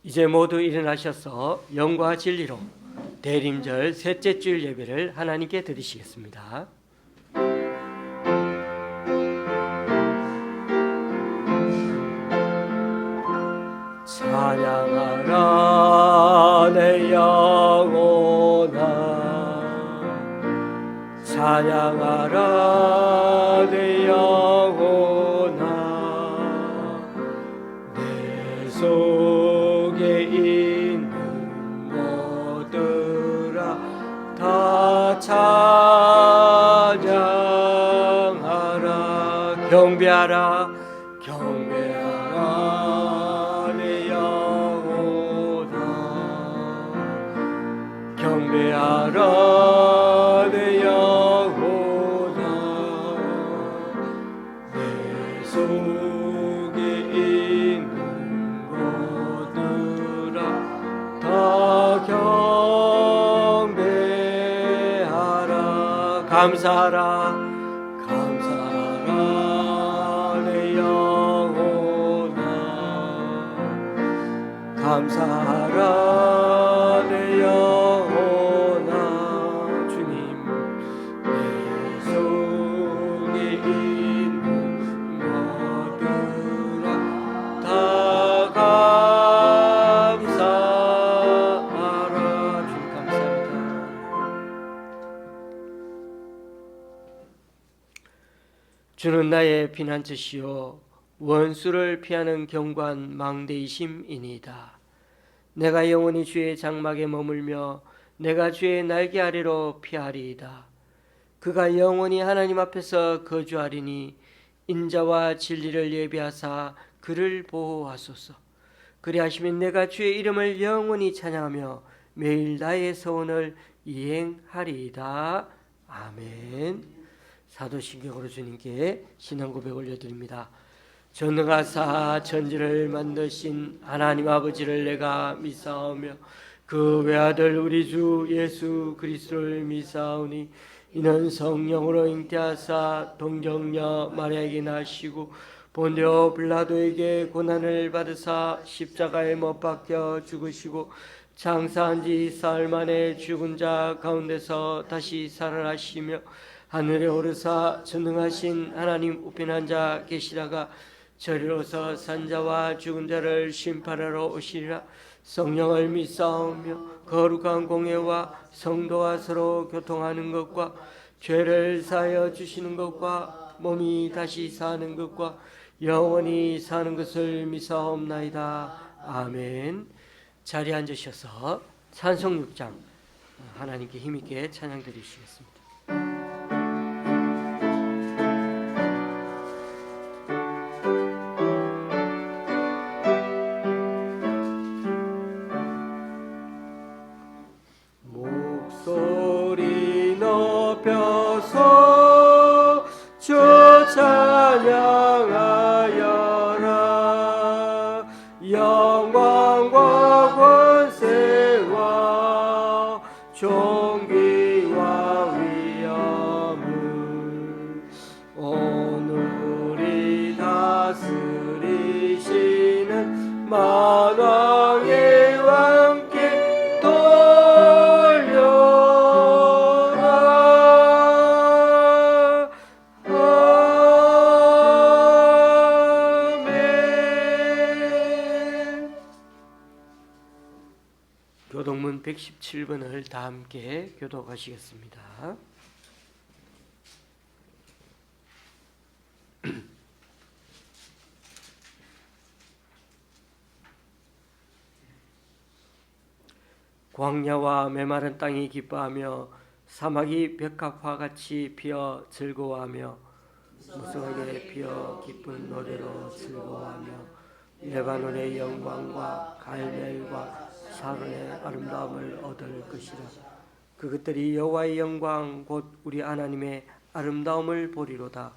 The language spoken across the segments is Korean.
이제 모두 일어나셔서 영과 진리로 대림절 셋째 주일 예배를 하나님께 드리시겠습니다. 찬양하라 내 영혼아, 찬양하라 내 영혼아, 내 속에 있는 모두라 다 찬양하라. 경배하라 경배하라 내 영혼아, 경배하라 내 영혼아, 내 속에 있는 모두라 다 경배하라. 감사하라 감사하라 내 영혼아, 감사하라 내 영혼아. 주님, 내 속에 있는 모두라 다 감사하라. 주님 감사합니다. 주는 나의 피난처시요 원수를 피하는 경관 망대이심이니이다. 내가 영원히 주의 장막에 머물며 내가 주의 날개 아래로 피하리이다. 그가 영원히 하나님 앞에서 거주하리니 인자와 진리를 예비하사 그를 보호하소서. 그리하시면 내가 주의 이름을 영원히 찬양하며 매일 나의 소원을 이행하리이다. 아멘. 사도신경으로 주님께 신앙 고백 올려드립니다. 전능하사 천지를 만드신 하나님 아버지를 내가 믿사오며 그 외아들 우리 주 예수 그리스도를 믿사오니 이는 성령으로 잉태하사 동정녀 마리아에게 나시고 본디오 빌라도에게 고난을 받으사 십자가에 못 박혀 죽으시고 장사한 지 사흘 만에 죽은 자 가운데서 다시 살아나시며 하늘에 오르사 전능하신 하나님 우편한 자 계시다가 저리로서 산자와 죽은 자를 심판하러 오시리라. 성령을 믿사오며 거룩한 공예와 성도와 서로 교통하는 것과 죄를 사하여 주시는 것과 몸이 다시 사는 것과 영원히 사는 것을 믿사옵나이다. 아멘. 자리에 앉으셔서 찬송 6장 하나님께 힘있게 찬양 드리시겠습니다. 목소리 높여서 주 찬양하여라. 영광과 권세와 존귀와 위엄을 오늘이 다스리시는 만왕의 왕께 돌려라. 아멘. 교독문 117번을 다 함께 교독하시겠습니다. 광야와 메마른 땅이 기뻐하며 사막이 벽화같이 피어 즐거워하며 무성하게 피어 기쁜 노래로 즐거워하며 레바논의 영광과 갈멜과 사론의 아름다움을 얻을 것이라. 그것들이 여호와의 영광 곧 우리 하나님의 아름다움을 보리로다.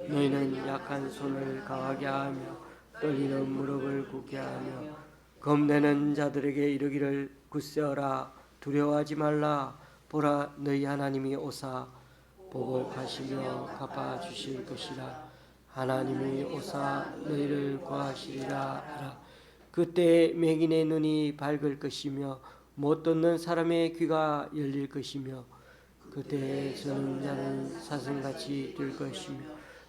너희는 약한 손을 강하게 하며 떨리는 무릎을 굳게 하며 겁내는 자들에게 이르기를 굳세어라. 두려워하지 말라. 보라, 너희 하나님이 오사 보복하시며 갚아주실 것이라. 하나님이 오사 너희를 구하시리라 하라. 그때 맹인의 눈이 밝을 것이며 못 듣는 사람의 귀가 열릴 것이며 그때 저는 자는 사슴같이 될 것이며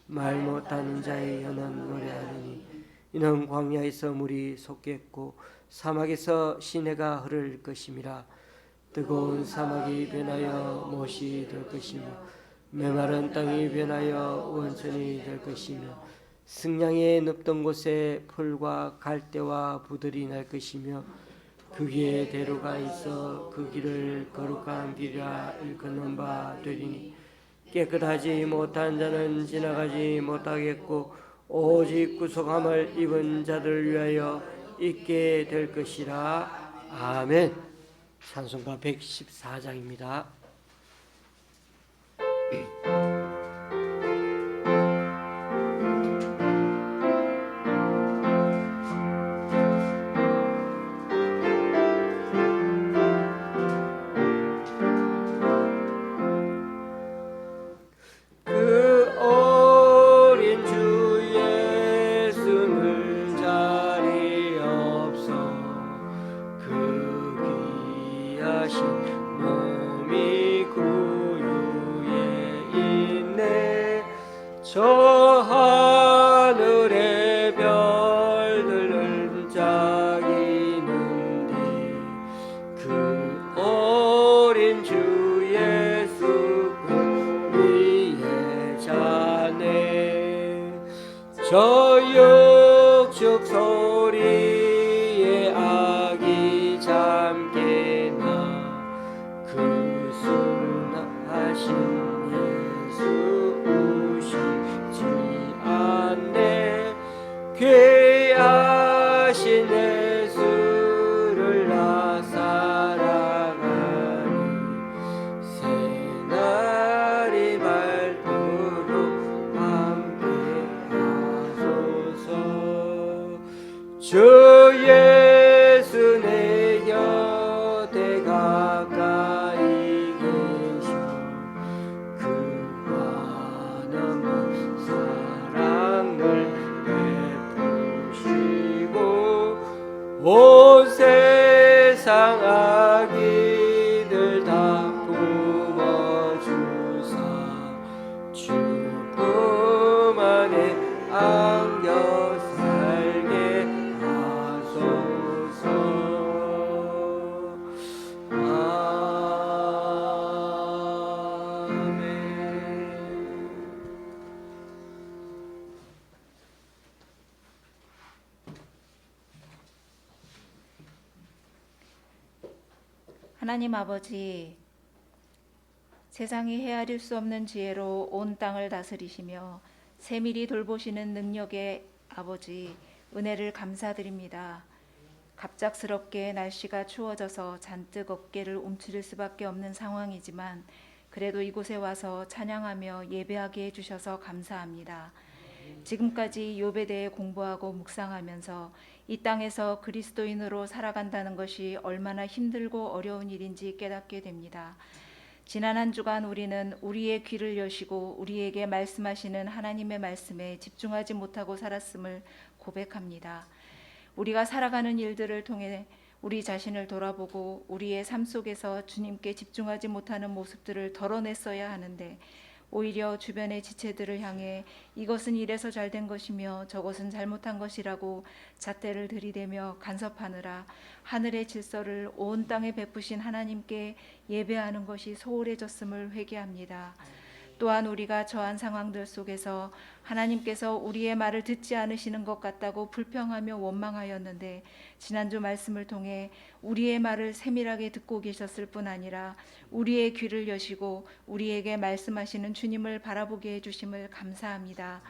말 못하는 자의 혀는 노래하리니 이는 광야에서 물이 솟겠고 사막에서 시내가 흐를 것임이라. 뜨거운 사막이 변하여 못이 될 것이며 메마른 땅이 변하여 원천이 될 것이며 승량에 눕던 곳에 풀과 갈대와 부들이 날 것이며 거기에 대로가 있어 그 길을 거룩한 길이라 일컫는 바 되리니 깨끗하지 못한 자는 지나가지 못하겠고 오직 구속함을 입은 자들 위하여 있게 될 것이라. 아멘. 찬송가 114장입니다. 저 하늘의 별들은 짝이는데 그 어린 주 예수 그 위에 자네 저 육축 소리에 아기 잠깨나 그 순하신 귀하신 예수를 나 살아가니 새날이 밝도록 함께하소서. 주 예수 내 곁에 가까이 계셔 그 많은 사랑을 온 세상 아기들 다 품어주사 주 품 안에 안겨 살게 하소서. 아멘. 하나님 아버지, 세상이 헤아릴 수 없는 지혜로 온 땅을 다스리시며 세밀히 돌보시는 능력의 아버지, 은혜를 감사드립니다. 갑작스럽게 날씨가 추워져서 잔뜩 어깨를 움츠릴 수밖에 없는 상황이지만 그래도 이곳에 와서 찬양하며 예배하게 해주셔서 감사합니다. 지금까지 욥에 대해 공부하고 묵상하면서 이 땅에서 그리스도인으로 살아간다는 것이 얼마나 힘들고 어려운 일인지 깨닫게 됩니다. 지난 한 주간 우리는 우리의 귀를 여시고 우리에게 말씀하시는 하나님의 말씀에 집중하지 못하고 살았음을 고백합니다. 우리가 살아가는 일들을 통해 우리 자신을 돌아보고 우리의 삶 속에서 주님께 집중하지 못하는 모습들을 덜어냈어야 하는데 오히려 주변의 지체들을 향해 이것은 이래서 잘된 것이며 저것은 잘못한 것이라고 잣대를 들이대며 간섭하느라 하늘의 질서를 온 땅에 베푸신 하나님께 예배하는 것이 소홀해졌음을 회개합니다. 또한 우리가 처한 상황들 속에서 하나님께서 우리의 말을 듣지 않으시는 것 같다고 불평하며 원망하였는데 지난주 말씀을 통해 우리의 말을 세밀하게 듣고 계셨을 뿐 아니라 우리의 귀를 여시고 우리에게 말씀하시는 주님을 바라보게 해주심을 감사합니다.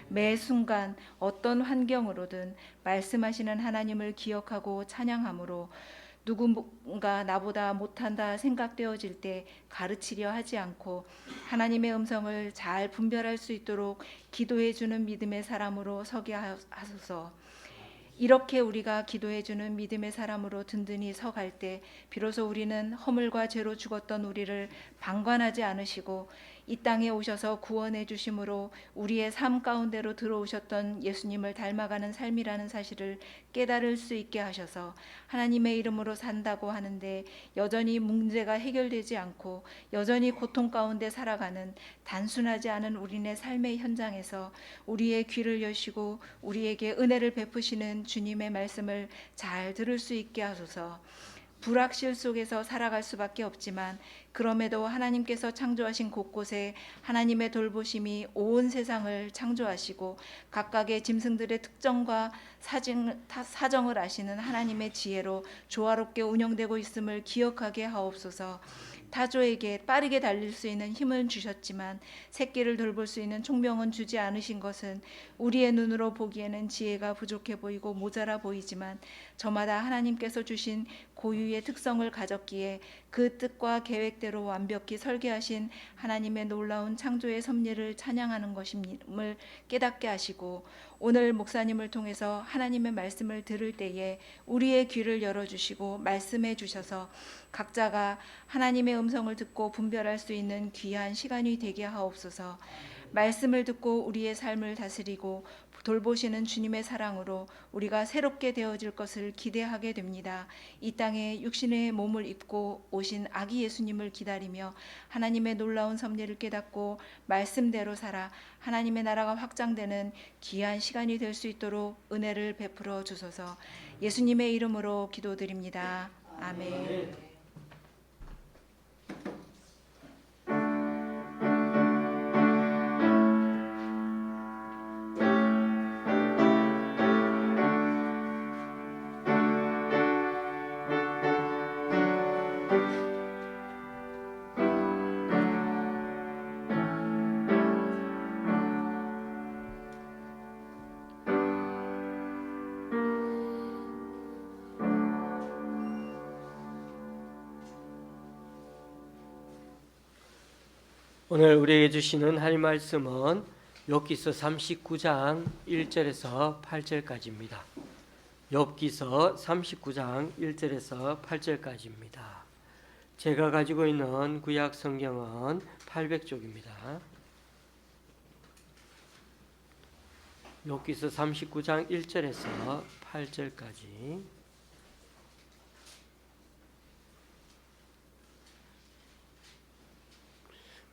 매 순간 어떤 환경으로든 말씀하시는 하나님을 기억하고 찬양함으로 누군가 나보다 못한다 생각되어질 때 가르치려 하지 않고 하나님의 음성을 잘 분별할 수 있도록 기도해주는 믿음의 사람으로 서게 하소서. 이렇게 우리가 기도해주는 믿음의 사람으로 든든히 서갈 때 비로소 우리는 허물과 죄로 죽었던 우리를 방관하지 않으시고 이 땅에 오셔서 구원해 주심으로 우리의 삶 가운데로 들어오셨던 예수님을 닮아가는 삶이라는 사실을 깨달을 수 있게 하셔서 하나님의 이름으로 산다고 하는데 여전히 문제가 해결되지 않고 여전히 고통 가운데 살아가는 단순하지 않은 우리네 삶의 현장에서 우리의 귀를 여시고 우리에게 은혜를 베푸시는 주님의 말씀을 잘 들을 수 있게 하소서. 불확실 속에서 살아갈 수밖에 없지만 그럼에도 하나님께서 창조하신 곳곳에 하나님의 돌보심이 온 세상을 창조하시고 각각의 짐승들의 특정과 사정을 아시는 하나님의 지혜로 조화롭게 운영되고 있음을 기억하게 하옵소서. 타조에게 빠르게 달릴 수 있는 힘은 주셨지만 새끼를 돌볼 수 있는 총명은 주지 않으신 것은 우리의 눈으로 보기에는 지혜가 부족해 보이고 모자라 보이지만 저마다 하나님께서 주신 고유의 특성을 가졌기에 그 뜻과 계획대로 완벽히 설계하신 하나님의 놀라운 창조의 섭리를 찬양하는 것임을 깨닫게 하시고 오늘 목사님을 통해서 하나님의 말씀을 들을 때에 우리의 귀를 열어주시고 말씀해 주셔서 각자가 하나님의 음성을 듣고 분별할 수 있는 귀한 시간이 되게 하옵소서. 말씀을 듣고 우리의 삶을 다스리고 돌보시는 주님의 사랑으로 우리가 새롭게 되어질 것을 기대하게 됩니다. 이 땅에 육신의 몸을 입고 오신 아기 예수님을 기다리며 하나님의 놀라운 섭리를 깨닫고 말씀대로 살아 하나님의 나라가 확장되는 귀한 시간이 될 수 있도록 은혜를 베풀어 주소서. 예수님의 이름으로 기도드립니다. 아멘. 오늘 우리에게 주시는 하나님 말씀은 욥기서 39장 1절에서 8절까지입니다. 욥기서 39장 1절에서 8절까지입니다. 제가 가지고 있는 구약 성경은 800쪽입니다. 욥기서 39장 1절에서 8절까지.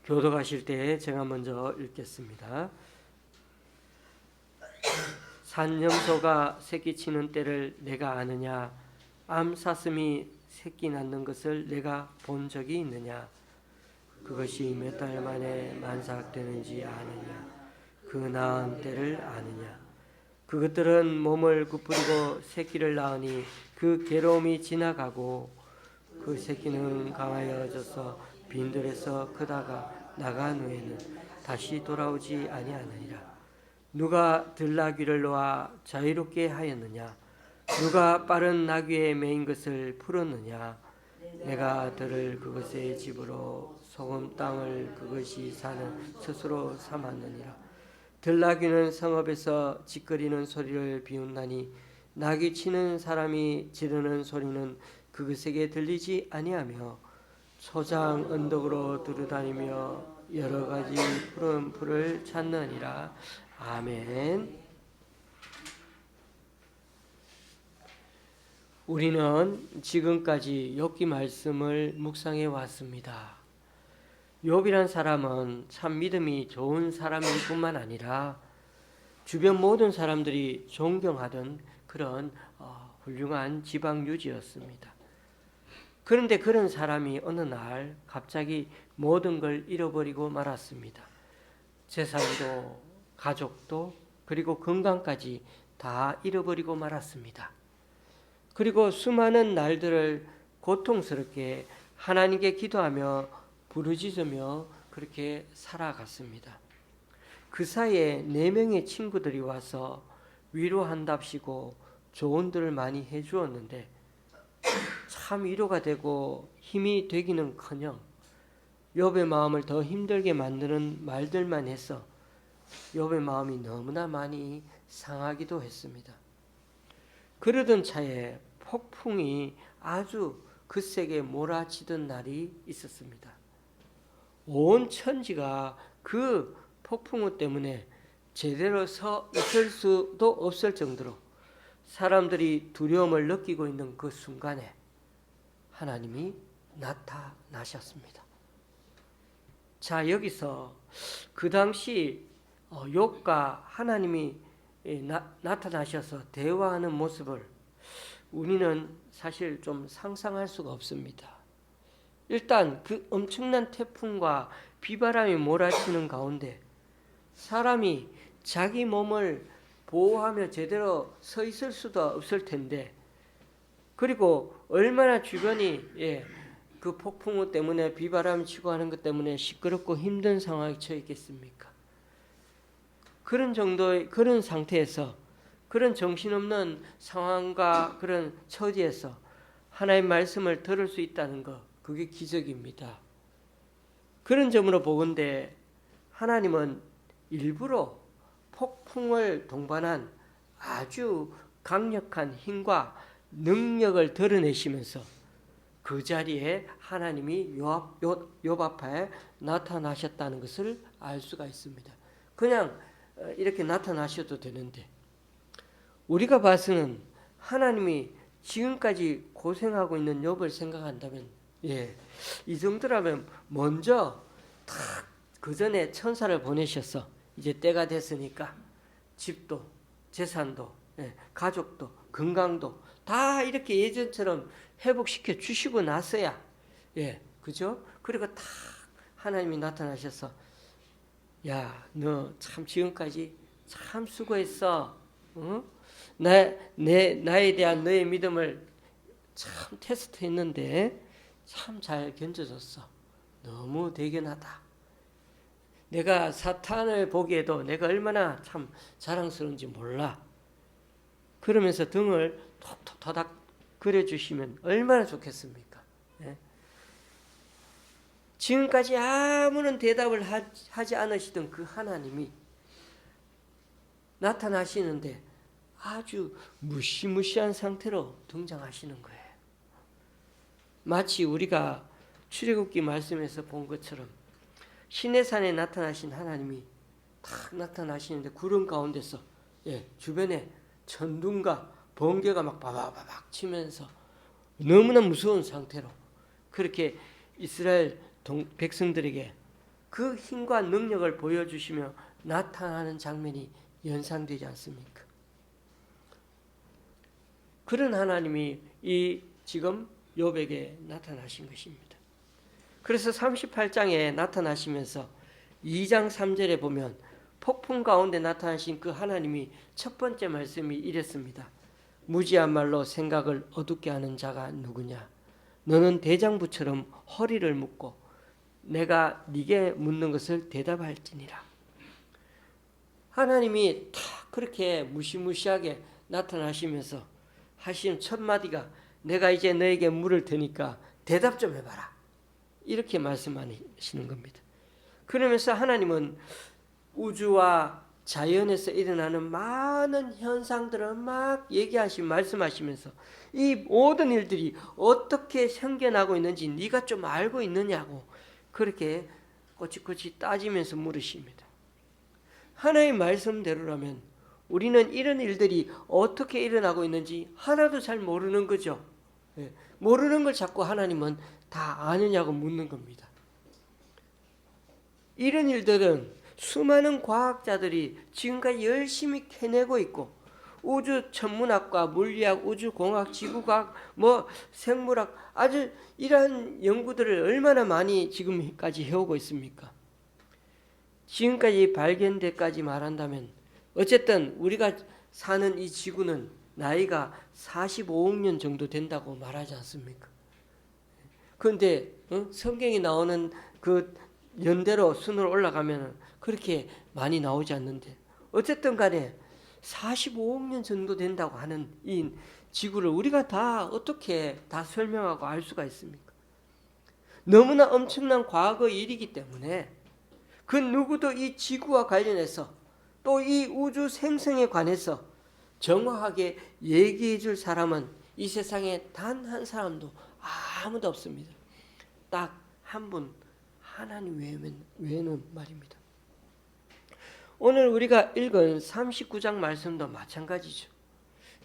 교독하실 때 제가 먼저 읽겠습니다. 산염소가 새끼 치는 때를 내가 아느냐? 암사슴이 새끼 낳는 것을 내가 본 적이 있느냐? 그것이 몇 달 만에 만삭되는지 아느냐? 그 낳은 때를 아느냐? 그것들은 몸을 구부리고 새끼를 낳으니 그 괴로움이 지나가고 그 새끼는 강하여져서 빈들에서 크다가 나간 후에는 다시 돌아오지 아니하느니라. 누가 들나귀를 놓아 자유롭게 하였느냐? 누가 빠른 나귀에 매인 것을 풀었느냐? 내가 들을 그것의 집으로 소금 땅을 그것이 사는 스스로 삼았느니라. 들나귀는 성읍에서 찌꺼리는 소리를 비웃나니 나귀 치는 사람이 지르는 소리는 그것에게 들리지 아니하며 소장 언덕으로 두루다니며 여러 가지 푸른 풀을 찾느니라. 아멘. 우리는 지금까지 욥기 말씀을 묵상해 왔습니다. 욥이란 사람은 참 믿음이 좋은 사람일 뿐만 아니라 주변 모든 사람들이 존경하던 그런 훌륭한 지방유지였습니다. 그런데 그런 사람이 어느 날 갑자기 모든 걸 잃어버리고 말았습니다. 재산도 가족도 그리고 건강까지 다 잃어버리고 말았습니다. 그리고 수많은 날들을 고통스럽게 하나님께 기도하며 부르짖으며 그렇게 살아갔습니다. 그 사이에 4명의 친구들이 와서 위로한답시고 조언들을 많이 해주었는데 참 위로가 되고 힘이 되기는커녕 욥의 마음을 더 힘들게 만드는 말들만 해서 욥의 마음이 너무나 많이 상하기도 했습니다. 그러던 차에 폭풍이 아주 거세게 몰아치던 날이 있었습니다. 온 천지가 그 폭풍우 때문에 제대로 서 있을 수도 없을 정도로 사람들이 두려움을 느끼고 있는 그 순간에 하나님이 나타나셨습니다. 자, 여기서 그 당시 욥과 하나님이 나타나셔서 대화하는 모습을 우리는 사실 좀 상상할 수가 없습니다. 일단 그 엄청난 태풍과 비바람이 몰아치는 가운데 사람이 자기 몸을 보호하며 제대로 서 있을 수도 없을 텐데, 그리고 얼마나 주변이 그 폭풍우 때문에 비바람이 치고 하는 것 때문에 시끄럽고 힘든 상황에 처해 있겠습니까? 그런 상태에서, 그런 정신없는 상황과 그런 처지에서 하나님의 말씀을 들을 수 있다는 것, 그게 기적입니다. 그런 점으로 보건대 하나님은 일부러 폭풍을 동반한 아주 강력한 힘과 능력을 드러내시면서 그 자리에 하나님이 욥 앞에 나타나셨다는 것을 알 수가 있습니다. 그냥 이렇게 나타나셔도 되는데, 우리가 봐서는 하나님이 지금까지 고생하고 있는 욥을 생각한다면, 이 정도라면 먼저 그 전에 천사를 보내셔서 이제 때가 됐으니까 집도, 재산도, 가족도, 건강도 다 이렇게 예전처럼 회복시켜 주시고 나서야, 그죠? 그리고 다 하나님이 나타나셔서, 야, 너 참 지금까지 참 수고했어. 나에 대한 너의 믿음을 참 테스트했는데 참 잘 견뎌줬어. 너무 대견하다. 내가 사탄을 보기에도 내가 얼마나 참 자랑스러운지 몰라. 그러면서 등을 톡톡 터닥 그려주시면 얼마나 좋겠습니까? 지금까지 아무런 대답을 하지 않으시던 그 하나님이 나타나시는데 아주 무시무시한 상태로 등장하시는 거예요. 마치 우리가 출애굽기 말씀에서 본 것처럼 시내산에 나타나신 하나님이 탁 나타나시는데 구름 가운데서 주변에 천둥과 번개가 막 바바바박 치면서 너무나 무서운 상태로 그렇게 이스라엘 백성들에게 그 힘과 능력을 보여주시며 나타나는 장면이 연상되지 않습니까? 그런 하나님이 이 지금 욥에게 나타나신 것입니다. 그래서 38장에 나타나시면서 2장 3절에 보면 폭풍 가운데 나타나신 그 하나님이 첫 번째 말씀이 이랬습니다. 무지한 말로 생각을 어둡게 하는 자가 누구냐? 너는 대장부처럼 허리를 묶고 내가 네게 묻는 것을 대답할지니라. 하나님이 다 그렇게 무시무시하게 나타나시면서 하시는 첫 마디가 내가 이제 너에게 물을 테니까 대답 좀 해봐라. 이렇게 말씀하시는 겁니다. 그러면서 하나님은 우주와 자연에서 일어나는 많은 현상들을 막 말씀하시면서 이 모든 일들이 어떻게 생겨나고 있는지 네가 좀 알고 있느냐고 그렇게 꼬치꼬치 따지면서 물으십니다. 하나님의 말씀대로라면 우리는 이런 일들이 어떻게 일어나고 있는지 하나도 잘 모르는 거죠. 모르는 걸 자꾸 하나님은 다 아느냐고 묻는 겁니다. 이런 일들은 수많은 과학자들이 지금까지 열심히 캐내고 있고 우주 천문학과 물리학, 우주공학, 지구과학, 생물학 아주 이러한 연구들을 얼마나 많이 지금까지 해오고 있습니까? 지금까지 발견되까지 말한다면 어쨌든 우리가 사는 이 지구는 나이가 45억 년 정도 된다고 말하지 않습니까? 그런데 성경에 나오는 그 연대로 순으로 올라가면 그렇게 많이 나오지 않는데 어쨌든 간에 45억 년 정도 된다고 하는 이 지구를 우리가 다 어떻게 다 설명하고 알 수가 있습니까? 너무나 엄청난 과거의 일이기 때문에 그 누구도 이 지구와 관련해서 또 이 우주 생성에 관해서 정확하게 얘기해 줄 사람은 이 세상에 단 한 사람도 아무도 없습니다. 딱 한 분 하나님 외에는 말입니다. 오늘 우리가 읽은 39장 말씀도 마찬가지죠.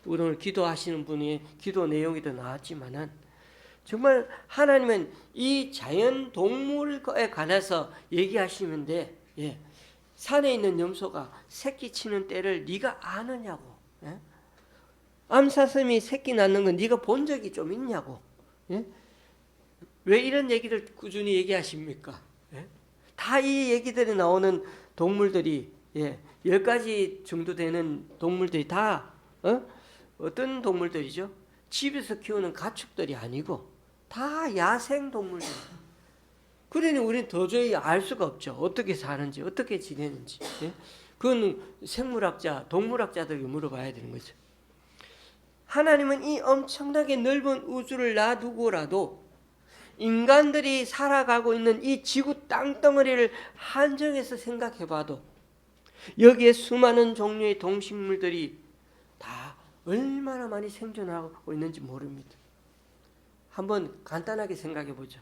오늘 기도하시는 분의 기도 내용이 더 나왔지만은 정말 하나님은 이 자연 동물에 관해서 얘기하시는데, 산에 있는 염소가 새끼 치는 때를 네가 아느냐고, 암사슴이 새끼 낳는 건 네가 본 적이 좀 있냐고, 왜 이런 얘기를 꾸준히 얘기하십니까? 다 이 얘기들이 나오는 동물들이 10가지 정도 되는 동물들이 다 어떤 동물들이죠? 집에서 키우는 가축들이 아니고 다 야생 동물들. 그러니 우리는 도저히 알 수가 없죠. 어떻게 사는지, 어떻게 지내는지. 그건 생물학자, 동물학자들에게 물어봐야 되는 거죠. 하나님은 이 엄청나게 넓은 우주를 놔두고라도 인간들이 살아가고 있는 이 지구 땅덩어리를 한정해서 생각해봐도 여기에 수많은 종류의 동식물들이 다 얼마나 많이 생존하고 있는지 모릅니다. 한번 간단하게 생각해 보죠.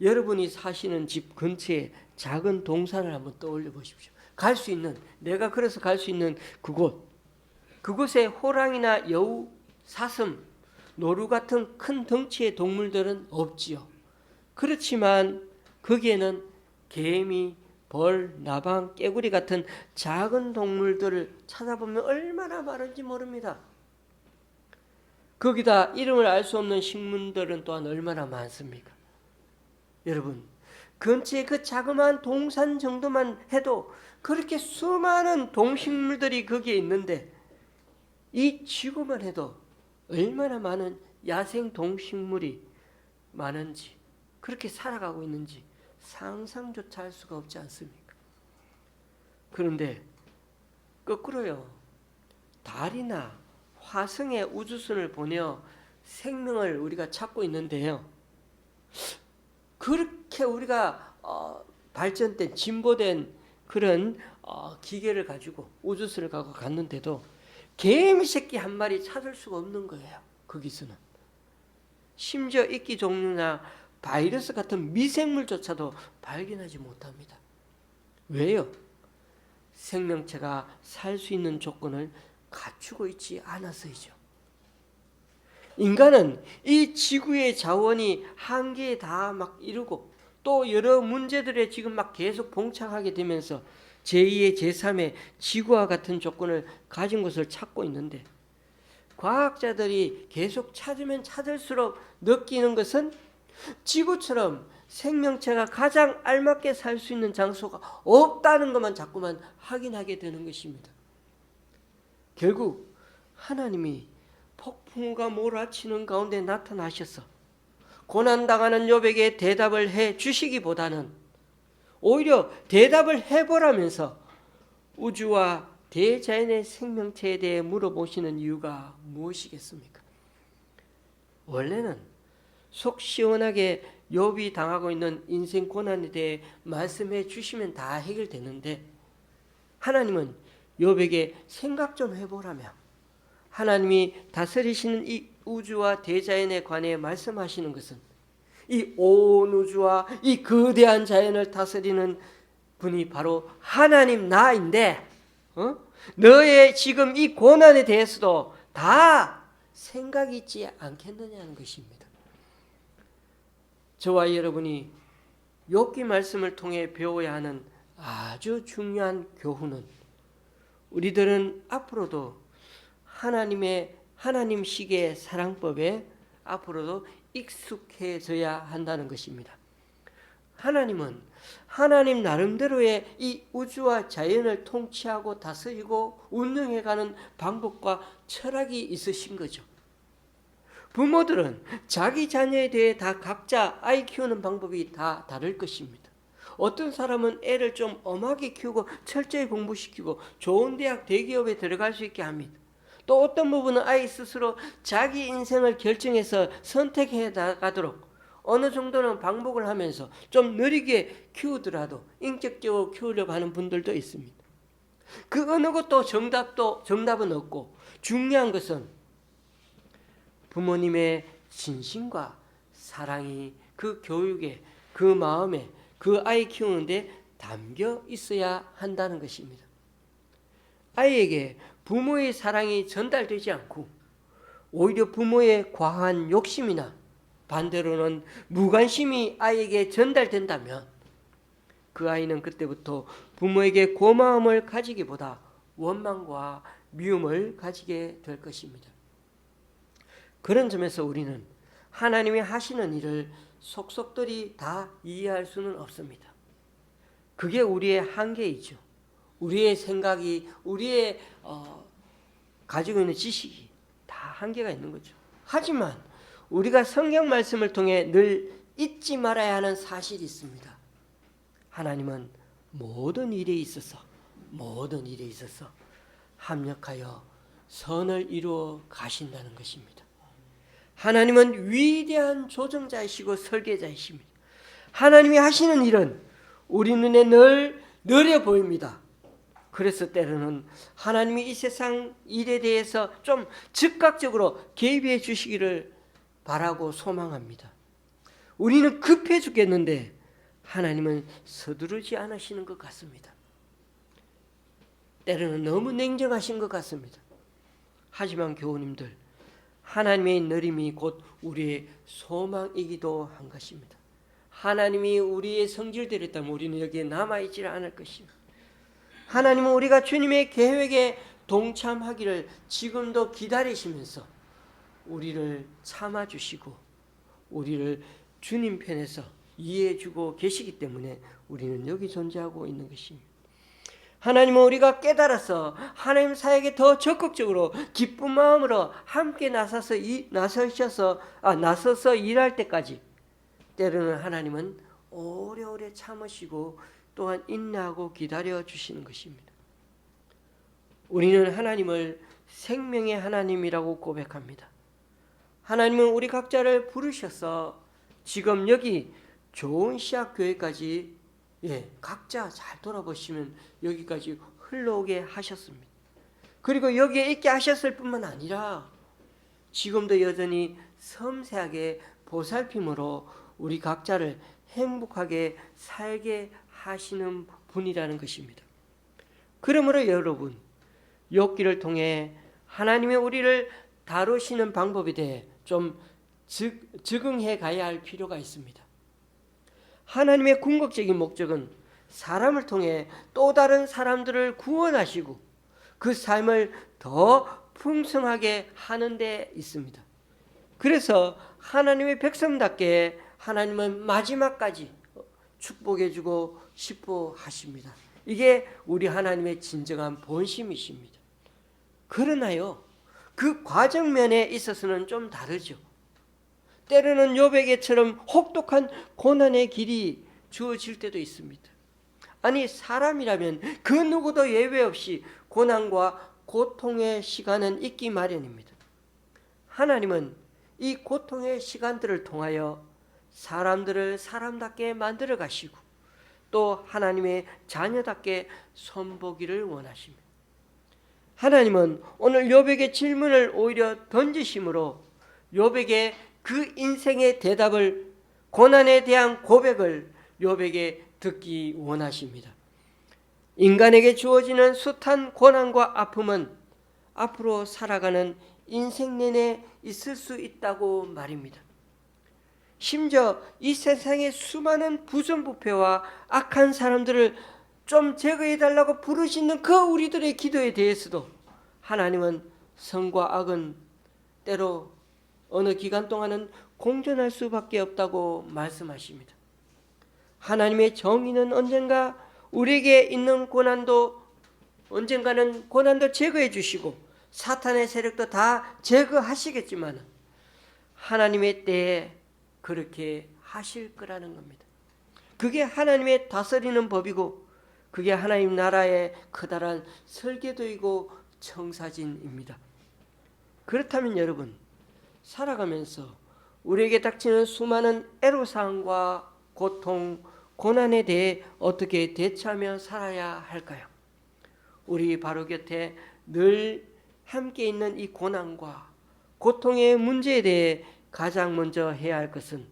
여러분이 사시는 집 근처에 작은 동산을 한번 떠올려 보십시오. 갈 수 있는, 내가 그래서 갈 수 있는 그곳에 호랑이나 여우, 사슴, 노루 같은 큰 덩치의 동물들은 없지요. 그렇지만 거기에는 개미, 벌, 나방, 깨구리 같은 작은 동물들을 찾아보면 얼마나 많은지 모릅니다. 거기다 이름을 알 수 없는 식물들은 또한 얼마나 많습니까? 여러분, 근처에 그 자그마한 동산 정도만 해도 그렇게 수많은 동식물들이 거기에 있는데 이 지구만 해도 얼마나 많은 야생 동식물이 많은지, 그렇게 살아가고 있는지 상상조차 할 수가 없지 않습니까? 그런데 거꾸로요, 달이나 화성에 우주선을 보내어 생명을 우리가 찾고 있는데요, 그렇게 우리가 발전된, 진보된 그런 기계를 가지고 우주선을 갖고 갔는데도 개미 새끼 한 마리 찾을 수가 없는 거예요. 거기서는 심지어 이끼 종류나 바이러스 같은 미생물조차도 발견하지 못합니다. 왜요? 생명체가 살 수 있는 조건을 갖추고 있지 않아서이죠. 인간은 이 지구의 자원이 한계에 다 막 이르고 또 여러 문제들에 지금 막 계속 봉착하게 되면서 제2의 제3의 지구와 같은 조건을 가진 것을 찾고 있는데, 과학자들이 계속 찾으면 찾을수록 느끼는 것은 지구처럼 생명체가 가장 알맞게 살 수 있는 장소가 없다는 것만 자꾸만 확인하게 되는 것입니다. 결국 하나님이 폭풍우가 몰아치는 가운데 나타나셔서 고난당하는 욥에게 대답을 해 주시기보다는 오히려 대답을 해보라면서 우주와 대자연의 생명체에 대해 물어보시는 이유가 무엇이겠습니까? 원래는 속 시원하게 욥이 당하고 있는 인생 고난에 대해 말씀해 주시면 다 해결되는데, 하나님은 욥에게 생각 좀 해보라며 하나님이 다스리시는 이 우주와 대자연에 관해 말씀하시는 것은 이 온 우주와 이 거대한 자연을 다스리는 분이 바로 하나님 나인데, 너의 지금 이 고난에 대해서도 다 생각이 있지 않겠느냐는 것입니다. 저와 여러분이 욥기 말씀을 통해 배워야 하는 아주 중요한 교훈은, 우리들은 앞으로도 하나님식의 사랑법에 앞으로도 익숙해져야 한다는 것입니다. 하나님은 하나님 나름대로의 이 우주와 자연을 통치하고 다스리고 운영해가는 방법과 철학이 있으신 거죠. 부모들은 자기 자녀에 대해 다 각자 아이 키우는 방법이 다 다를 것입니다. 어떤 사람은 애를 좀 엄하게 키우고 철저히 공부시키고 좋은 대학, 대기업에 들어갈 수 있게 합니다. 또 어떤 부분은 아이 스스로 자기 인생을 결정해서 선택해 나가도록 어느 정도는 방법을 하면서 좀 느리게 키우더라도 인격적으로 키우려고 하는 분들도 있습니다. 그 어느 것도 정답은 없고, 중요한 것은 부모님의 진심과 사랑이 그 교육에, 그 마음에, 그 아이 키우는데 담겨 있어야 한다는 것입니다. 아이에게 부모의 사랑이 전달되지 않고 오히려 부모의 과한 욕심이나 반대로는 무관심이 아이에게 전달된다면 그 아이는 그때부터 부모에게 고마움을 가지기보다 원망과 미움을 가지게 될 것입니다. 그런 점에서 우리는 하나님이 하시는 일을 속속들이 다 이해할 수는 없습니다. 그게 우리의 한계이죠. 우리의 생각이, 우리의 가지고 있는 지식이 다 한계가 있는 거죠. 하지만 우리가 성경 말씀을 통해 늘 잊지 말아야 하는 사실이 있습니다. 하나님은 모든 일에 있어서 합력하여 선을 이루어 가신다는 것입니다. 하나님은 위대한 조정자이시고 설계자이십니다. 하나님이 하시는 일은 우리 눈에 늘 느려 보입니다. 그래서 때로는 하나님이 이 세상 일에 대해서 좀 즉각적으로 개입해 주시기를 바라고 소망합니다. 우리는 급해 죽겠는데 하나님은 서두르지 않으시는 것 같습니다. 때로는 너무 냉정하신 것 같습니다. 하지만 교우님들, 하나님의 느림이 곧 우리의 소망이기도 한 것입니다. 하나님이 우리의 성질대로 했다면 우리는 여기에 남아있지 않을 것입니다. 하나님은 우리가 주님의 계획에 동참하기를 지금도 기다리시면서 우리를 참아주시고 우리를 주님 편에서 이해해주고 계시기 때문에 우리는 여기 존재하고 있는 것입니다. 하나님은 우리가 깨달아서 하나님 사역에 더 적극적으로 기쁜 마음으로 함께 나서서 일할 때까지 때로는 하나님은 오래오래 참으시고 또한 인내하고 기다려 주시는 것입니다. 우리는 하나님을 생명의 하나님이라고 고백합니다. 하나님은 우리 각자를 부르셔서 지금 여기 좋은 시학교회까지 각자 잘 돌아보시면 여기까지 흘러오게 하셨습니다. 그리고 여기에 있게 하셨을 뿐만 아니라 지금도 여전히 섬세하게 보살핌으로 우리 각자를 행복하게 살게 하시는 분이라는 것입니다. 그러므로 여러분, 욥기를 통해 하나님의 우리를 다루시는 방법에 대해 좀 적응해 가야 할 필요가 있습니다. 하나님의 궁극적인 목적은 사람을 통해 또 다른 사람들을 구원하시고 그 삶을 더 풍성하게 하는 데 있습니다. 그래서 하나님의 백성답게 하나님은 마지막까지 축복해주고 싶어 하십니다. 이게 우리 하나님의 진정한 본심이십니다. 그러나요, 그 과정면에 있어서는 좀 다르죠. 때로는 욥에게처럼 혹독한 고난의 길이 주어질 때도 있습니다. 아니, 사람이라면 그 누구도 예외 없이 고난과 고통의 시간은 있기 마련입니다. 하나님은 이 고통의 시간들을 통하여 사람들을 사람답게 만들어 가시고 또 하나님의 자녀답게 손보기를 원하십니다. 하나님은 오늘 욥에게 질문을 오히려 던지심으로 욥에게 그 인생의 대답을, 고난에 대한 고백을 욥에게 듣기 원하십니다. 인간에게 주어지는 숱한 고난과 아픔은 앞으로 살아가는 인생 내내 있을 수 있다고 말입니다. 심지어 이 세상의 수많은 부정부패와 악한 사람들을 좀 제거해달라고 부르시는 그 우리들의 기도에 대해서도 하나님은 선과 악은 때로 어느 기간 동안은 공존할 수밖에 없다고 말씀하십니다. 하나님의 정의는 언젠가 우리에게 있는 언젠가는 고난도 제거해 주시고 사탄의 세력도 다 제거하시겠지만 하나님의 때에 그렇게 하실 거라는 겁니다. 그게 하나님의 다스리는 법이고 그게 하나님 나라의 커다란 설계도이고 청사진입니다. 그렇다면 여러분, 살아가면서 우리에게 닥치는 수많은 애로사항과 고통, 고난에 대해 어떻게 대처하며 살아야 할까요? 우리 바로 곁에 늘 함께 있는 이 고난과 고통의 문제에 대해 가장 먼저 해야 할 것은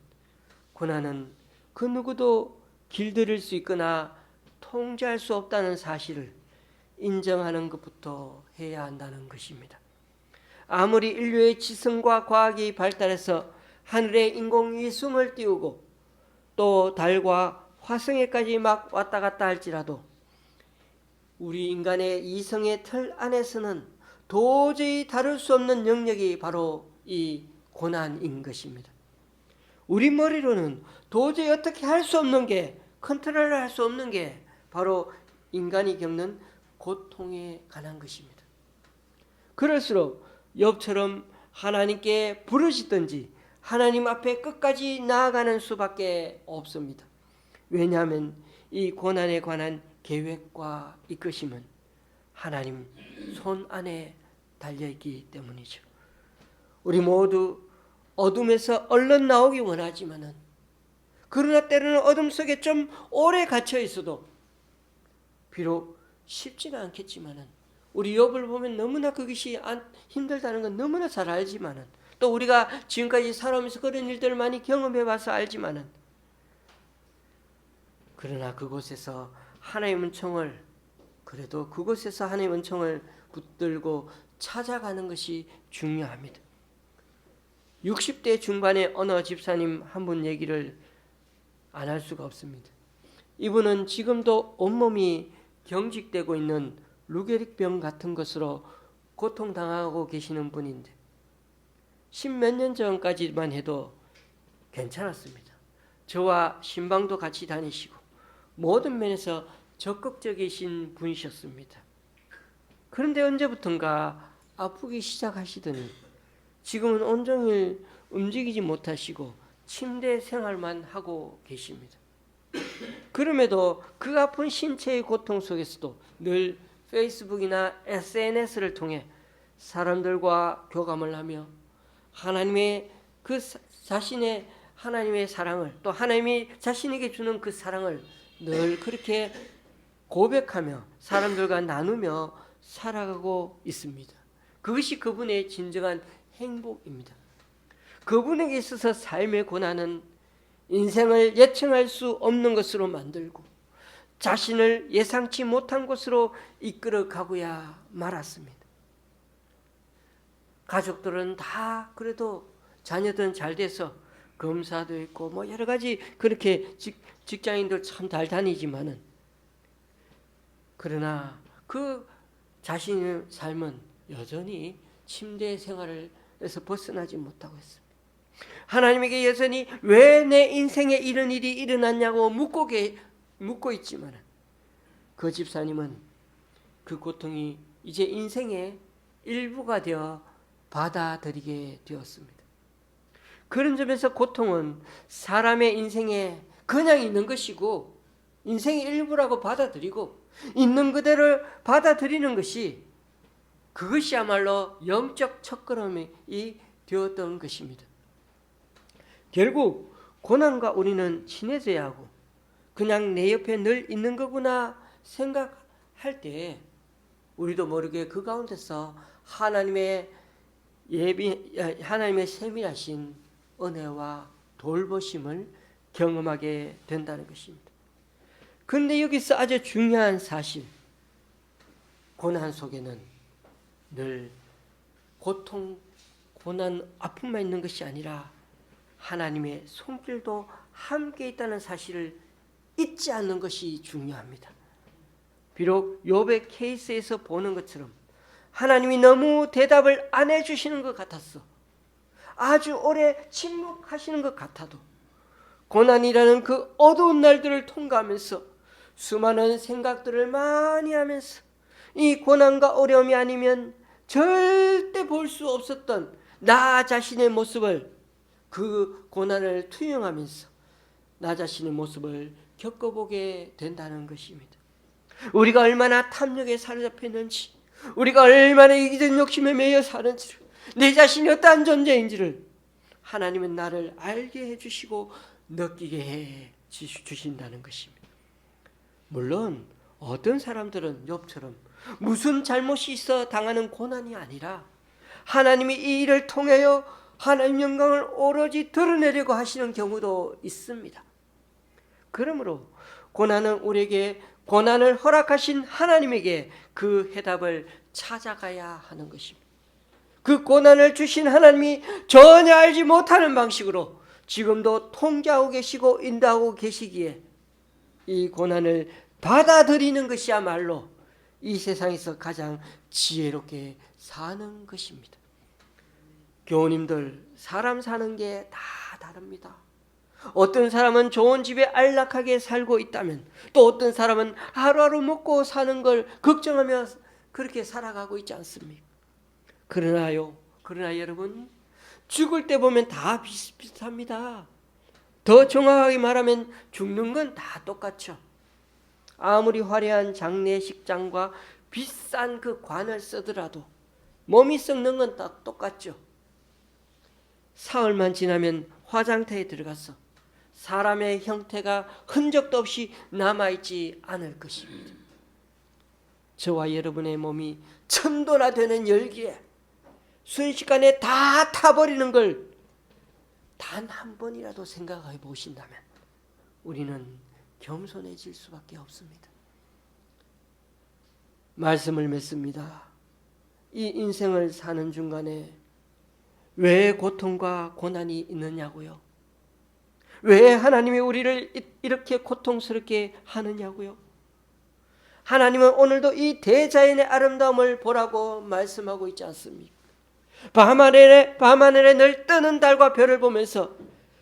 고난은 그 누구도 길들일 수 있거나 통제할 수 없다는 사실을 인정하는 것부터 해야 한다는 것입니다. 아무리 인류의 지성과 과학이 발달해서 하늘에 인공위성을 띄우고 또 달과 화성에까지 막 왔다 갔다 할지라도 우리 인간의 이성의 틀 안에서는 도저히 다룰 수 없는 영역이 바로 이 고난인 것입니다. 우리 머리로는 도저히 어떻게 할 수 없는 게, 컨트롤을 할 수 없는 게 바로 인간이 겪는 고통에 관한 것입니다. 그럴수록 욥처럼 하나님께 부르짖든지 하나님 앞에 끝까지 나아가는 수밖에 없습니다. 왜냐하면 이 고난에 관한 계획과 이끄심은 하나님 손 안에 달려있기 때문이죠. 우리 모두 어둠에서 얼른 나오기 원하지만은, 그러나 때로는 어둠 속에 좀 오래 갇혀 있어도 비록 쉽지는 않겠지만은, 우리 욥을 보면 너무나 그것이 힘들다는 건 너무나 잘 알지만은, 또 우리가 지금까지 살아오면서 그런 일들을 많이 경험해 봐서 알지만은, 그러나 그곳에서 하나님의 은총을, 그래도 그곳에서 하나님의 은총을 붙들고 찾아가는 것이 중요합니다. 60대 중반의 어느 집사님 한 분 얘기를 안 할 수가 없습니다. 이분은 지금도 온몸이 경직되고 있는 루게릭병 같은 것으로 고통당하고 계시는 분인데, 10몇 년 전까지만 해도 괜찮았습니다. 저와 신방도 같이 다니시고 모든 면에서 적극적이신 분이셨습니다. 그런데 언제부턴가 아프기 시작하시더니 지금은 온종일 움직이지 못하시고 침대 생활만 하고 계십니다. 그럼에도 그 아픈 신체의 고통 속에서도 늘 페이스북이나 SNS를 통해 사람들과 교감을 하며 하나님의 그 자신의 하나님의 사랑을, 또 하나님이 자신에게 주는 그 사랑을 늘 그렇게 고백하며 사람들과 나누며 살아가고 있습니다. 그것이 그분의 진정한 행복입니다. 그분에게 있어서 삶의 고난은 인생을 예측할 수 없는 것으로 만들고 자신을 예상치 못한 곳으로 이끌어 가고야 말았습니다. 가족들은 다 그래도 자녀들은 잘 돼서 검사도 있고 뭐 여러 가지 그렇게 직장인들 참 잘 다니지만은, 그러나 그 자신의 삶은 여전히 침대 생활에서 벗어나지 못하고 있습니다. 하나님에게 여전히 왜 내 인생에 이런 일이 일어났냐고 묻고 있지만, 그 집사님은 그 고통이 이제 인생의 일부가 되어 받아들이게 되었습니다. 그런 점에서 고통은 사람의 인생에 그냥 있는 것이고 인생의 일부라고 받아들이고 있는 그대로 받아들이는 것이, 그것이야말로 영적 첫걸음이 되었던 것입니다. 결국 고난과 우리는 친해져야 하고 그냥 내 옆에 늘 있는 거구나 생각할 때 우리도 모르게 그 가운데서 하나님의 세밀하신 은혜와 돌보심을 경험하게 된다는 것입니다. 그런데 여기서 아주 중요한 사실, 고난 속에는 늘 고통, 고난, 아픔만 있는 것이 아니라 하나님의 손길도 함께 있다는 사실을 잊지 않는 것이 중요합니다. 비록 욥의 케이스에서 보는 것처럼 하나님이 너무 대답을 안 해주시는 것 같았어, 아주 오래 침묵하시는 것 같아도, 고난이라는 그 어두운 날들을 통과하면서 수많은 생각들을 많이 하면서 이 고난과 어려움이 아니면 절대 볼 수 없었던 나 자신의 모습을, 그 고난을 투영하면서 나 자신의 모습을 겪어보게 된다는 것입니다. 우리가 얼마나 탐욕에 사로잡혔는지, 우리가 얼마나 이기적인 욕심에 매여 사는지를, 내 자신이 어떠한 존재인지를 하나님은 나를 알게 해주시고 느끼게 해 주신다는 것입니다. 물론 어떤 사람들은 욥처럼 무슨 잘못이 있어 당하는 고난이 아니라 하나님이 이 일을 통하여 하나님 영광을 오로지 드러내려고 하시는 경우도 있습니다. 그러므로 고난은 우리에게 고난을 허락하신 하나님에게 그 해답을 찾아가야 하는 것입니다. 그 고난을 주신 하나님이 전혀 알지 못하는 방식으로 지금도 통제하고 계시고 인도하고 계시기에 이 고난을 받아들이는 것이야말로 이 세상에서 가장 지혜롭게 사는 것입니다. 교우님들, 사람 사는 게 다 다릅니다. 어떤 사람은 좋은 집에 안락하게 살고 있다면 또 어떤 사람은 하루하루 먹고 사는 걸 걱정하며 그렇게 살아가고 있지 않습니까? 그러나 여러분, 죽을 때 보면 다 비슷비슷합니다. 더 정확하게 말하면 죽는 건 다 똑같죠. 아무리 화려한 장례식장과 비싼 그 관을 쓰더라도 몸이 썩는 건 다 똑같죠. 사흘만 지나면 화장터에 들어가서 사람의 형태가 흔적도 없이 남아있지 않을 것입니다. 저와 여러분의 몸이 천도나 되는 열기에 순식간에 다 타버리는 걸 단 한 번이라도 생각해 보신다면 우리는 겸손해질 수밖에 없습니다. 말씀을 맺습니다. 이 인생을 사는 중간에 왜 고통과 고난이 있느냐고요? 왜 하나님이 우리를 이렇게 고통스럽게 하느냐고요? 하나님은 오늘도 이 대자연의 아름다움을 보라고 말씀하고 있지 않습니까? 밤하늘에 늘 뜨는 달과 별을 보면서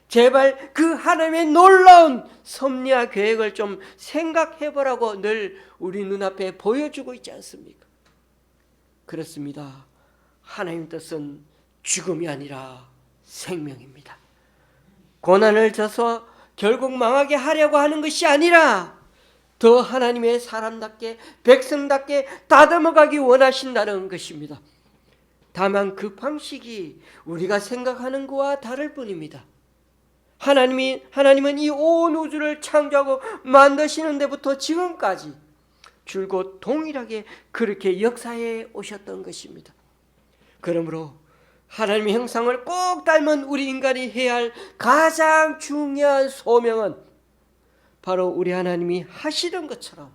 제발 그 하나님의 놀라운 섭리와 계획을 좀 생각해 보라고 늘 우리 눈앞에 보여주고 있지 않습니까? 그렇습니다. 하나님 뜻은 죽음이 아니라 생명입니다. 고난을 져서 결국 망하게 하려고 하는 것이 아니라 더 하나님의 사람답게 백성답게 다듬어가기 원하신다는 것입니다. 다만 그 방식이 우리가 생각하는 것과 다를 뿐입니다. 하나님은 이 온 우주를 창조하고 만드시는 데부터 지금까지 줄곧 동일하게 그렇게 역사해 오셨던 것입니다. 그러므로 하나님의 형상을 꼭 닮은 우리 인간이 해야 할 가장 중요한 소명은 바로 우리 하나님이 하시던 것처럼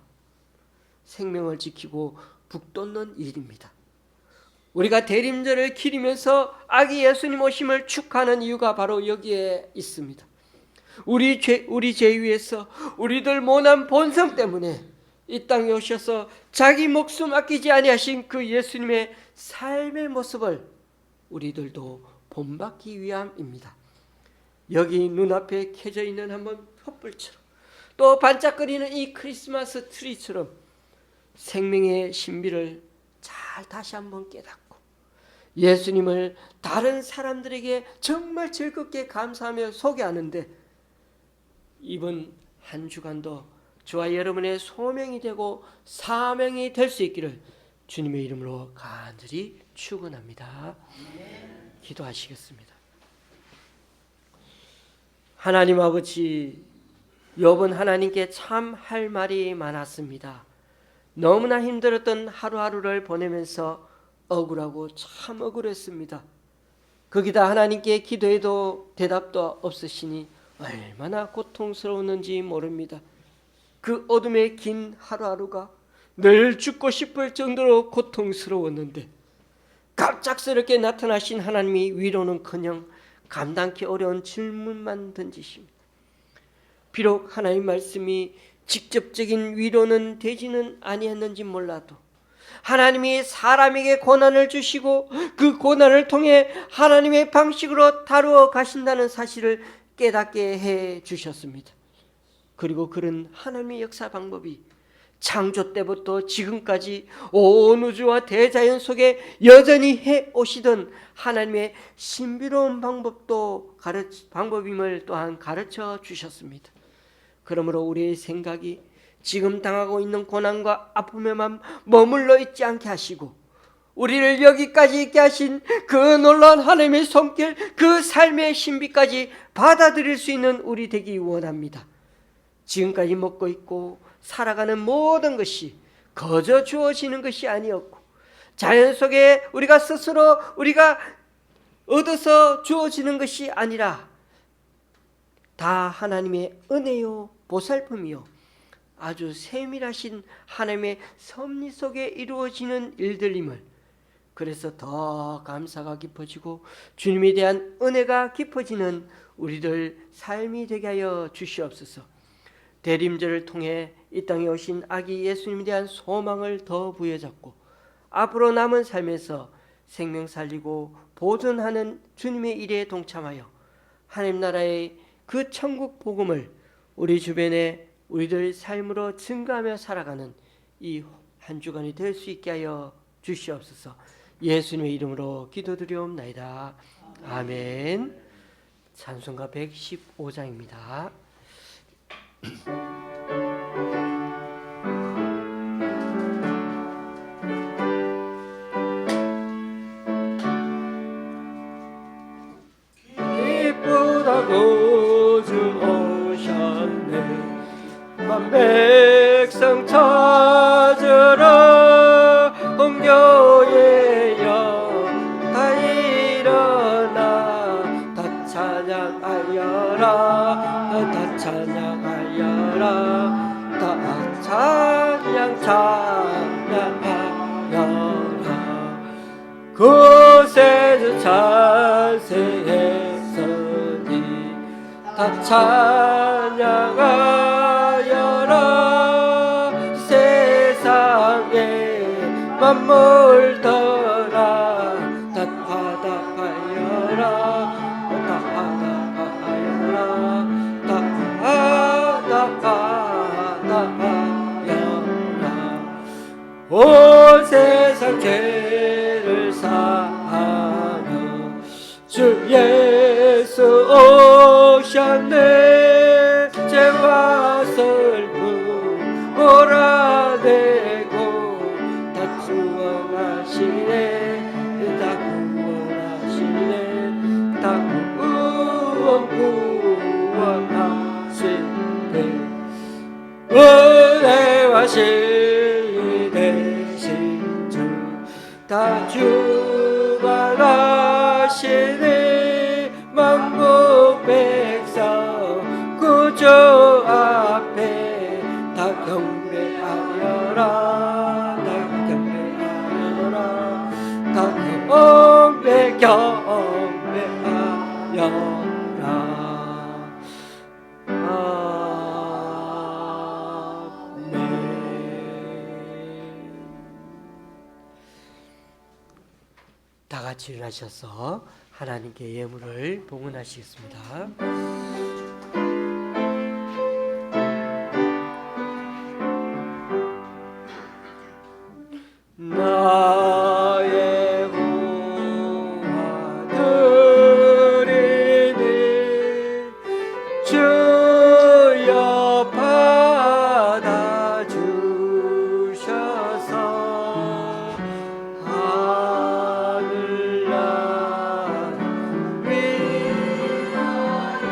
생명을 지키고 북돋는 일입니다. 우리가 대림절을 기리면서 아기 예수님 오심을 축하하는 이유가 바로 여기에 있습니다. 우리 죄 위에서 우리들 모난 본성 때문에 이 땅에 오셔서 자기 목숨 아끼지 아니하신 그 예수님의 삶의 모습을 우리들도 본받기 위함입니다. 여기 눈앞에 켜져 있는 한번 촛불처럼 또 반짝거리는 이 크리스마스 트리처럼 생명의 신비를 잘 다시 한번 깨닫고 예수님을 다른 사람들에게 정말 즐겁게 감사하며 소개하는데 이번 한 주간도 저와 여러분의 소명이 되고 사명이 될 수 있기를 주님의 이름으로 간절히 축원합니다. 기도하시겠습니다. 하나님 아버지, 욥은 하나님께 참 할 말이 많았습니다. 너무나 힘들었던 하루하루를 보내면서 억울하고 참 억울했습니다. 거기다 하나님께 기도해도 대답도 없으시니 얼마나 고통스러웠는지 모릅니다. 그 어둠의 긴 하루하루가 늘 죽고 싶을 정도로 고통스러웠는데 갑작스럽게 나타나신 하나님이 위로는커녕 감당기 어려운 질문만 던지십니다. 비록 하나님 말씀이 직접적인 위로는 되지는 아니했는지 몰라도 하나님이 사람에게 고난을 주시고 그 고난을 통해 하나님의 방식으로 다루어 가신다는 사실을 깨닫게 해 주셨습니다. 그리고 그런 하나님의 역사 방법이 창조 때부터 지금까지 온 우주와 대자연 속에 여전히 해 오시던 하나님의 신비로운 방법임을 또한 가르쳐 주셨습니다. 그러므로 우리의 생각이 지금 당하고 있는 고난과 아픔에만 머물러 있지 않게 하시고 우리를 여기까지 있게 하신 그 놀라운 하나님의 손길, 그 삶의 신비까지 받아들일 수 있는 우리 되기 원합니다. 지금까지 먹고 있고 살아가는 모든 것이 거저 주어지는 것이 아니었고 자연 속에 우리가 스스로 우리가 얻어서 주어지는 것이 아니라 다 하나님의 은혜요 보살픔이요 아주 세밀하신 하나님의 섭리 속에 이루어지는 일들임을, 그래서 더 감사가 깊어지고 주님에 대한 은혜가 깊어지는 우리들 삶이 되게 하여 주시옵소서. 대림절을 통해 이 땅에 오신 아기 예수님에 대한 소망을 더 부여잡고 앞으로 남은 삶에서 생명 살리고 보존하는 주님의 일에 동참하여 하나님 나라의 그 천국 복음을 우리 주변에 우리들 삶으로 증가하며 살아가는 이 한 주간이 될 수 있게 하여 주시옵소서. 예수님의 이름으로 기도드리옵나이다. 아멘. 찬송가 115장입니다. 기쁘다고 주 오셨네. 만 백성 찾으라. 홍교의 영 다 일어나 다 찬양하여라. 다 찬양하여라. 다 찬양하여라. 구세주 찬세했으니 다 찬양하여라. 세상에 만물더라. 다 화답하여라. 다 화답하여라. 다 화답하여라. 온 세상 죄를 사하며 주 예수 오셨네. 죄와 슬픔 몰아내고 다 구원하시네. 다 구원하시네. 다 구원하시네. 은혜와 진리 되신 주 다 주관하시니 만국 백성 구주 앞에 다 경배하여라. 다 경배하여라. 다 경배하여라. 다 같이 일어나셔서 하나님께 예물을 봉헌하시겠습니다. 나의 구하드리니 주여 받아주셔서 하늘나라 위하여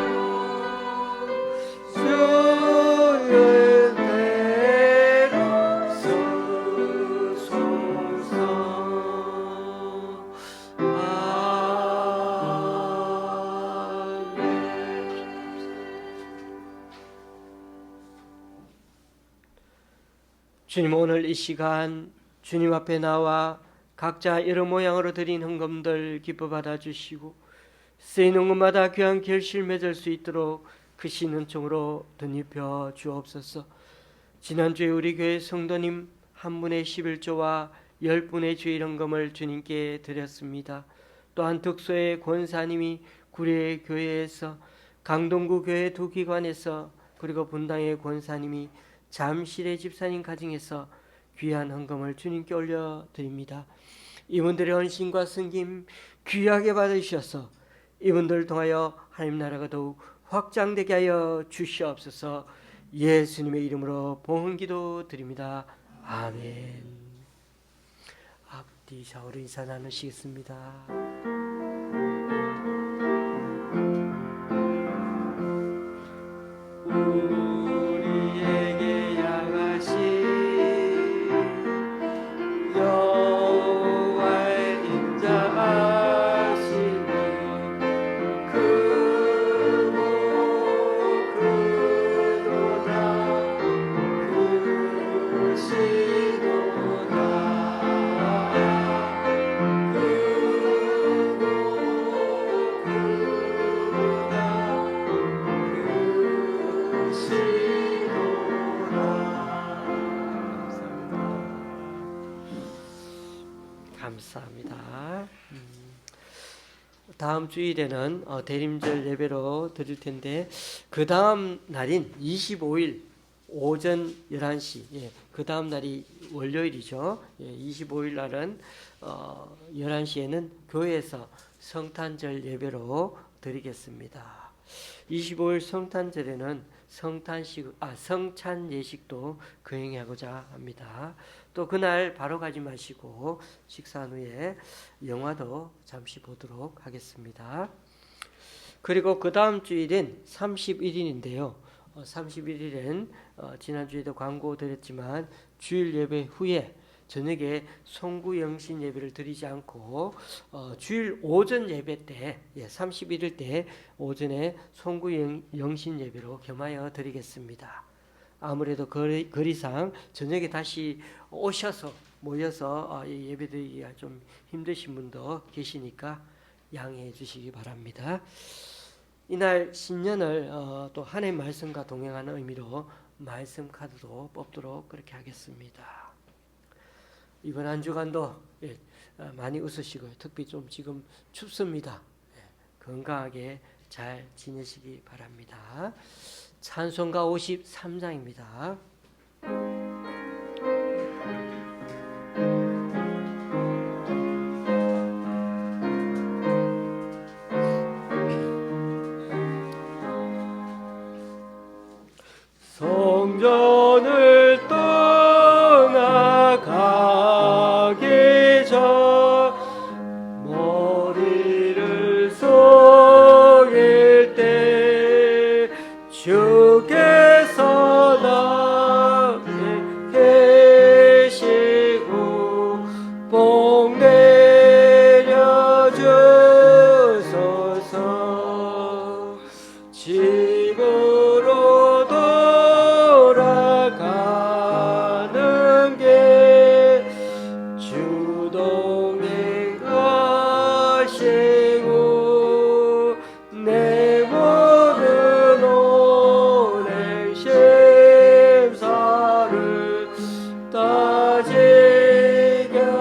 주의 대로 서소서. 주님, 오늘 이 시간 주님 앞에 나와 각자 여러 모양으로 드린 헌금들 기뻐 받아주시고 쓰이는 것마다 귀한 결실 맺을 수 있도록 크신 은총으로 덧입혀 주옵소서. 지난주에 우리 교회 성도님 한 분의 11조와 10분의 주일 헌금을 주님께 드렸습니다. 또한 득소의 권사님이 구례 교회에서, 강동구 교회 두 기관에서, 그리고 분당의 권사님이 잠실의 집사님 가정에서 귀한 헌금을 주님께 올려드립니다. 이분들의 헌신과 섬김 귀하게 받으셔서 이분들을 통하여 하나님 나라가 더욱 확장되게 하여 주시옵소서. 예수님의 이름으로 봉헌기도 드립니다. 아멘. 앞뒤 좌우로 인사 나누시겠습니다. 우리에게 양하신 여호와의 인자하시니 그도다. 하겠습니다. 다음 주일에는 대림절 예배로 드릴 텐데 그 다음 날인 25일 오전 11시, 그 다음 날이 월요일이죠. 25일 날은 11시에는 교회에서 성탄절 예배로 드리겠습니다. 25일 성탄절에는 성찬 예식도 거행하고자 합니다. 또 그날 바로 가지 마시고 식사 후에 영화도 잠시 보도록 하겠습니다. 그리고 그 다음 주일인 31일인데요. 31일엔 지난주에도 광고 드렸지만 주일 예배 후에 저녁에 송구영신 예배를 드리지 않고 주일 오전 예배 때 31일 때 오전에 송구영신 예배로 겸하여 드리겠습니다. 아무래도 거리상 저녁에 다시 오셔서 모여서 예배 드리기가 좀 힘드신 분도 계시니까 양해해 주시기 바랍니다. 이날 신년을 또 한 해 말씀과 동행하는 의미로 말씀 카드도 뽑도록 그렇게 하겠습니다. 이번 한 주간도 많이 웃으시고요. 특히 좀 지금 춥습니다. 건강하게 잘 지내시기 바랍니다. 찬송가 53장입니다. 성전을 떠나가기 전 머리를 숙일 때 주께서 나에 계시고 복 내려 주소서. 집으로 돌아가는 게 주동행 하시고 내 모든 온행 심사를 다 지켜주소서.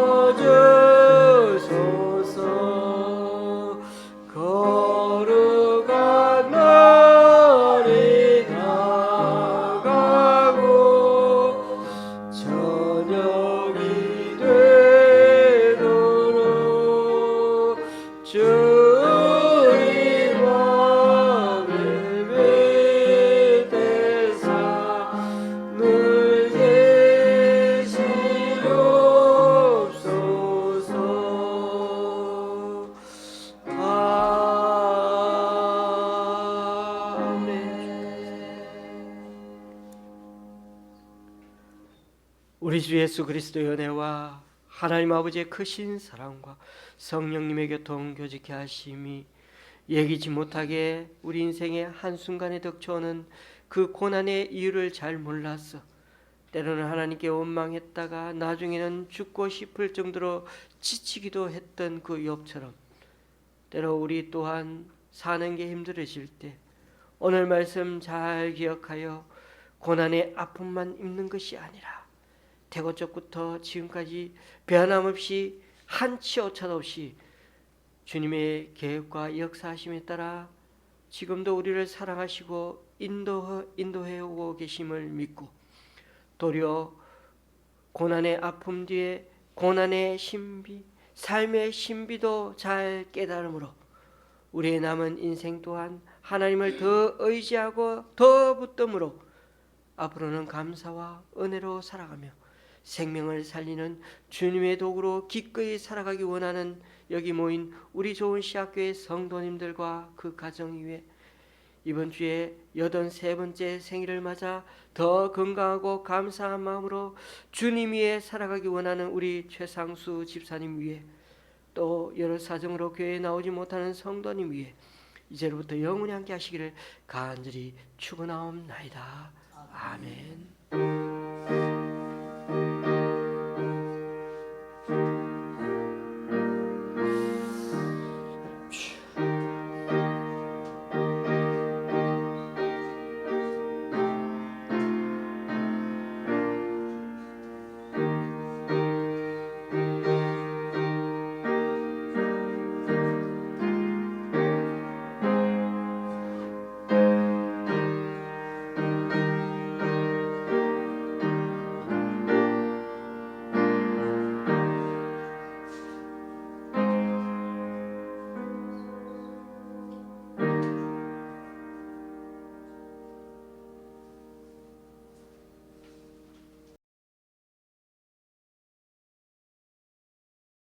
거룩한 날이 다가고 저녁이 되도록 주의 맘에 빗대사 늘 계시옵소서. 우리 주 예수 그리스도의 은혜와 하나님 아버지의 크신 사랑과 성령님의 교통 교제케 하심이 예기치 못하게 우리 인생의 한순간에 닥쳐오는 그 고난의 이유를 잘 몰라서 때로는 하나님께 원망했다가 나중에는 죽고 싶을 정도로 지치기도 했던 그 욥처럼 때로 우리 또한 사는 게 힘들어질 때 오늘 말씀 잘 기억하여 고난의 아픔만 입는 것이 아니라 태고적부터 지금까지 변함없이 한치 오차도 없이 주님의 계획과 역사하심에 따라 지금도 우리를 사랑하시고 인도해 오고 계심을 믿고 도리어 고난의 아픔 뒤에 고난의 신비, 삶의 신비도 잘 깨달음으로 우리의 남은 인생 또한 하나님을 더 의지하고 더 붙듦으로 앞으로는 감사와 은혜로 살아가며 생명을 살리는 주님의 도구로 기꺼이 살아가기 원하는 여기 모인 우리 좋은 시학교의 성도님들과 그 가정 위에 이번 주에 83번째 생일을 맞아 더 건강하고 감사한 마음으로 주님 위에 살아가기 원하는 우리 최상수 집사님 위에 또 여러 사정으로 교회에 나오지 못하는 성도님 위에 이제로부터 영원히 함께 하시기를 간절히 축원하옵나이다. 아멘.